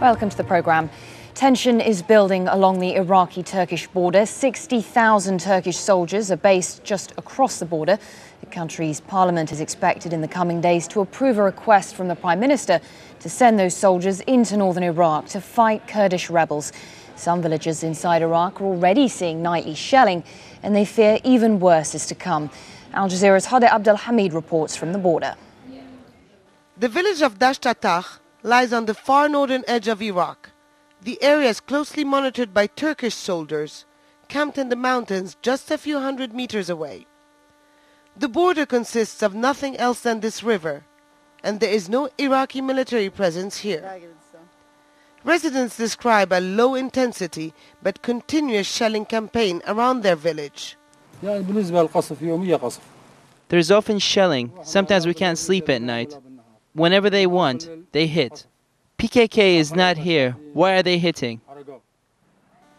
Welcome to the programme. Tension is building along the Iraqi-Turkish border. 60,000 Turkish soldiers are based just across the border. The country's parliament is expected in the coming days to approve a request from the Prime Minister to send those soldiers into northern Iraq to fight Kurdish rebels. Some villages inside Iraq are already seeing nightly shelling, and they fear even worse is to come. Al-Jazeera's Hadi Abdelhamid reports from the border. The village of Dasht lies on the far northern edge of Iraq. The area is closely monitored by Turkish soldiers, camped in the mountains just a few hundred meters away. The border consists of nothing else than this river, and there is no Iraqi military presence here. Residents describe a low-intensity but continuous shelling campaign around their village. There's often shelling. Sometimes we can't sleep at night. Whenever they want, they hit. PKK is not here. Why are they hitting?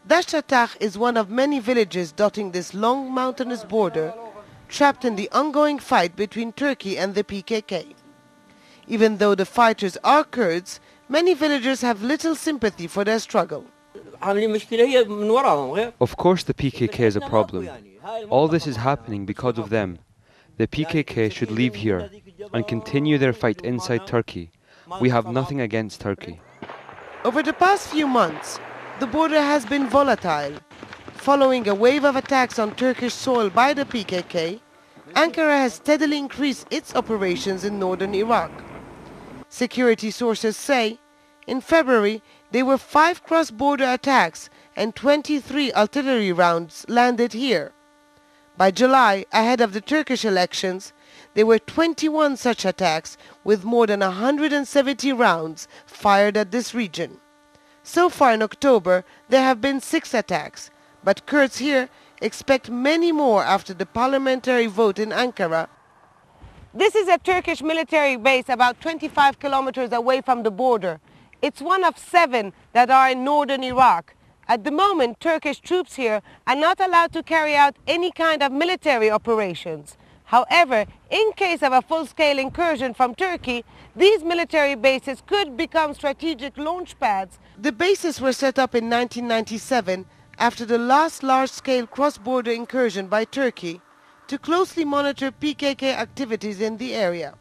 Dasht is one of many villages dotting this long mountainous border, trapped in the ongoing fight between Turkey and the PKK. Even though the fighters are Kurds, many villagers have little sympathy for their struggle. Of course the PKK is a problem. All this is happening because of them. The PKK should leave here and continue their fight inside Turkey. We have nothing against Turkey. Over the past few months, the border has been volatile. Following a wave of attacks on Turkish soil by the PKK, Ankara has steadily increased its operations in northern Iraq. Security sources say, in February, there were 5 cross-border attacks and 23 artillery rounds landed here. By July, ahead of the Turkish elections, there were 21 such attacks with more than 170 rounds fired at this region. So far in October, there have been 6 attacks, but Kurds here expect many more after the parliamentary vote in Ankara. This is a Turkish military base about 25 kilometers away from the border. It's one of 7 that are in northern Iraq. At the moment, Turkish troops here are not allowed to carry out any kind of military operations. However, in case of a full-scale incursion from Turkey, these military bases could become strategic launch pads. The bases were set up in 1997 after the last large-scale cross-border incursion by Turkey to closely monitor PKK activities in the area.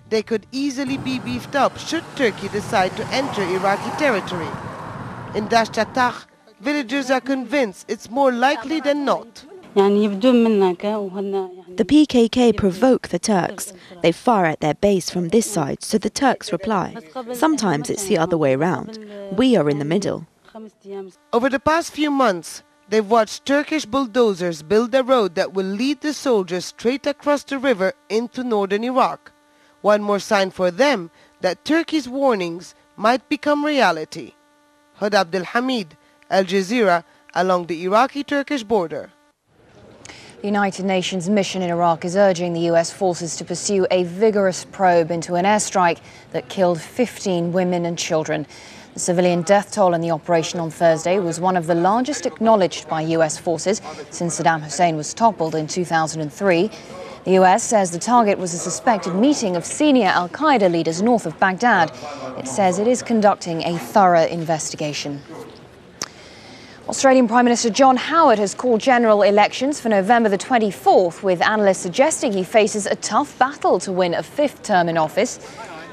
They could easily be beefed up should Turkey decide to enter Iraqi territory. In Dasht, villagers are convinced it's more likely than not. The PKK provoke the Turks. They fire at their base from this side, so the Turks reply. Sometimes it's the other way around. We are in the middle. Over the past few months, they've watched Turkish bulldozers build a road that will lead the soldiers straight across the river into northern Iraq. One more sign for them that Turkey's warnings might become reality. Hadi Abdelhamid, Al-Jazeera, along the Iraqi-Turkish border. The United Nations mission in Iraq is urging the US forces to pursue a vigorous probe into an airstrike that killed 15 women and children. The civilian death toll in the operation on Thursday was one of the largest acknowledged by US forces since Saddam Hussein was toppled in 2003. The US says the target was a suspected meeting of senior al-Qaeda leaders north of Baghdad. It says it is conducting a thorough investigation. Australian Prime Minister John Howard has called general elections for November the 24th, with analysts suggesting he faces a tough battle to win a 5th term in office.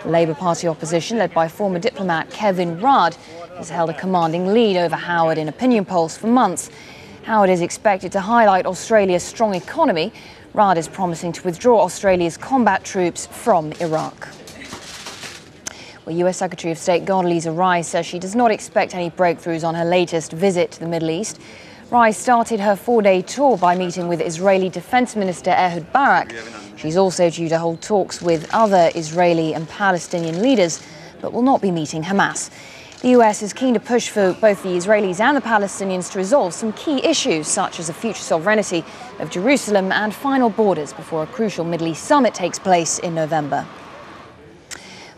The Labour Party opposition, led by former diplomat Kevin Rudd, has held a commanding lead over Howard in opinion polls for months. Howard is expected to highlight Australia's strong economy. Rudd is promising to withdraw Australia's combat troops from Iraq. Well, US Secretary of State Condoleezza Rice says she does not expect any breakthroughs on her latest visit to the Middle East. Rice started her 4-day tour by meeting with Israeli Defense Minister Ehud Barak. She's also due to hold talks with other Israeli and Palestinian leaders, but will not be meeting Hamas. The US is keen to push for both the Israelis and the Palestinians to resolve some key issues, such as the future sovereignty of Jerusalem and final borders, before a crucial Middle East summit takes place in November.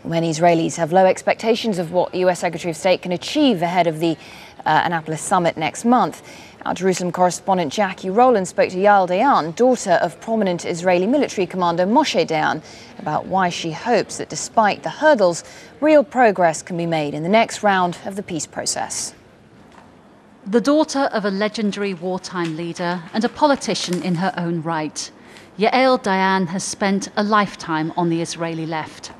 Many Israelis have low expectations of what the US Secretary of State can achieve ahead of the Annapolis summit next month. Our Jerusalem correspondent Jackie Rowland spoke to Yael Dayan, daughter of prominent Israeli military commander Moshe Dayan, about why she hopes that despite the hurdles, real progress can be made in the next round of the peace process. The daughter of a legendary wartime leader and a politician in her own right, Yael Dayan has spent a lifetime on the Israeli left.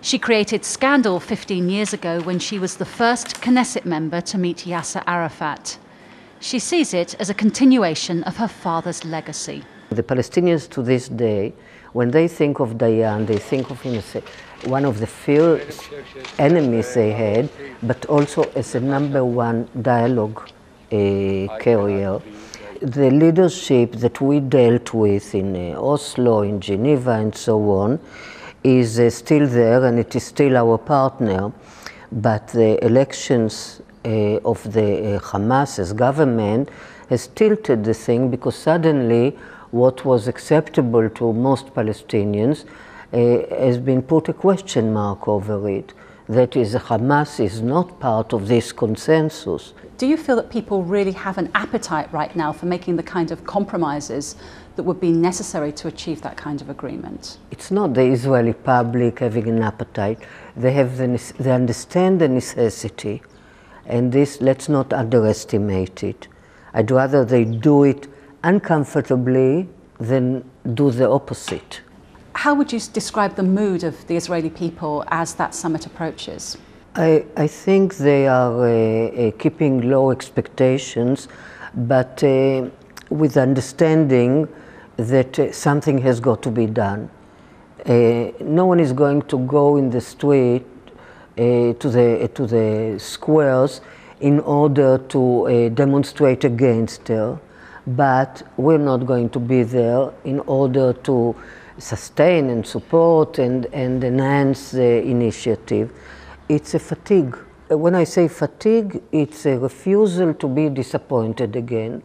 She created scandal 15 years ago when she was the first Knesset member to meet Yasser Arafat. She sees it as a continuation of her father's legacy. The Palestinians to this day, when they think of Dayan, they think of him as one of the fierce enemies they had, but also as a #1 dialogue carrier. The leadership that we dealt with in Oslo, in Geneva and so on, is still there, and it is still our partner, but the elections of the Hamas as government has tilted the thing, because suddenly what was acceptable to most Palestinians has been put a question mark over it. That is, Hamas is not part of this consensus. Do you feel that people really have an appetite right now for making the kind of compromises that would be necessary to achieve that kind of agreement? It's not the Israeli public having an appetite. They understand the necessity, and this, let's not underestimate it. I'd rather they do it uncomfortably than do the opposite. How would you describe the mood of the Israeli people as that summit approaches? I think they are keeping low expectations, but with understanding that something has got to be done. No one is going to go in the street to the squares in order to demonstrate against her, but we're not going to be there in order to sustain and support and enhance the initiative. It's a fatigue. When I say fatigue, it's a refusal to be disappointed again.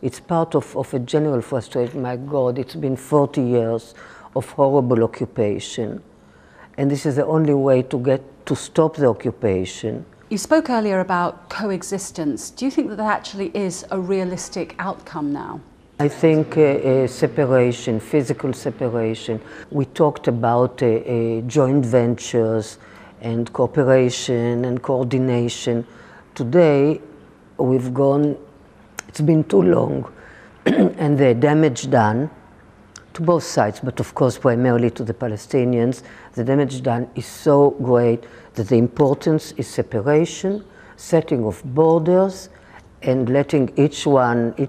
It's part of a general frustration. My God, it's been 40 years of horrible occupation, and this is the only way to stop the occupation. You spoke earlier about coexistence. Do you think that that actually is a realistic outcome now? I think separation, physical separation. We talked about joint ventures and cooperation and coordination. Today, we've gone, it's been too long, and the damage done to both sides, but of course primarily to the Palestinians, the damage done is so great that the importance is separation, setting of borders, and letting each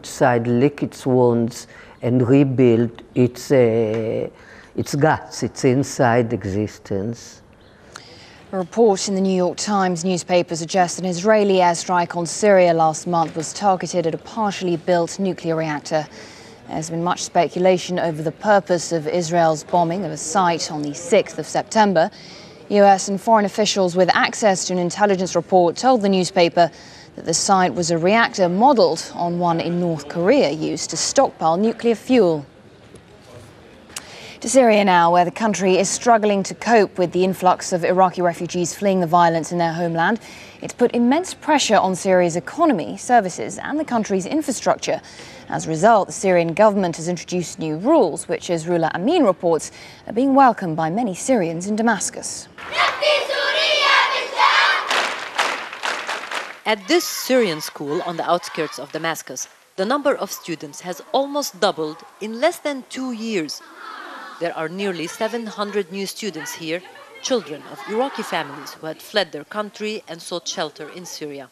side lick its wounds and rebuild its guts, its inside existence. A report in the New York Times newspaper suggests an Israeli airstrike on Syria last month was targeted at a partially built nuclear reactor. There's been much speculation over the purpose of Israel's bombing of a site on the 6th of September. US and foreign officials with access to an intelligence report told the newspaper that the site was a reactor modelled on one in North Korea used to stockpile nuclear fuel. To Syria now, where the country is struggling to cope with the influx of Iraqi refugees fleeing the violence in their homeland. It's put immense pressure on Syria's economy, services and the country's infrastructure. As a result, the Syrian government has introduced new rules, which, as Rula Amin reports, are being welcomed by many Syrians in Damascus. At this Syrian school on the outskirts of Damascus, the number of students has almost doubled in less than 2 years. There are nearly 700 new students here, children of Iraqi families who had fled their country and sought shelter in Syria.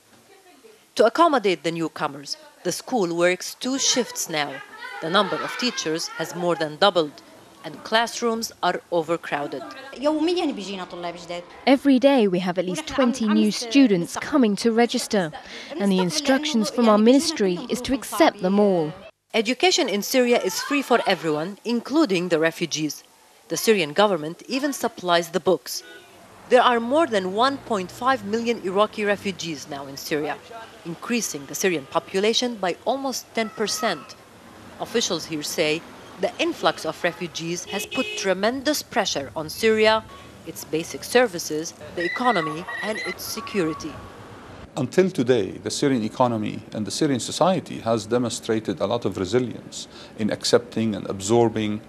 To accommodate the newcomers, the school works 2 shifts now. The number of teachers has more than doubled, and classrooms are overcrowded. Every day we have at least 20 new students coming to register, and the instructions from our ministry is to accept them all. Education in Syria is free for everyone, including the refugees. The Syrian government even supplies the books. There are more than 1.5 million Iraqi refugees now in Syria, increasing the Syrian population by almost 10%. Officials here say the influx of refugees has put tremendous pressure on Syria, its basic services, the economy, and its security. Until today, the Syrian economy and the Syrian society has demonstrated a lot of resilience in accepting and absorbing,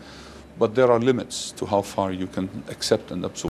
but there are limits to how far you can accept and absorb.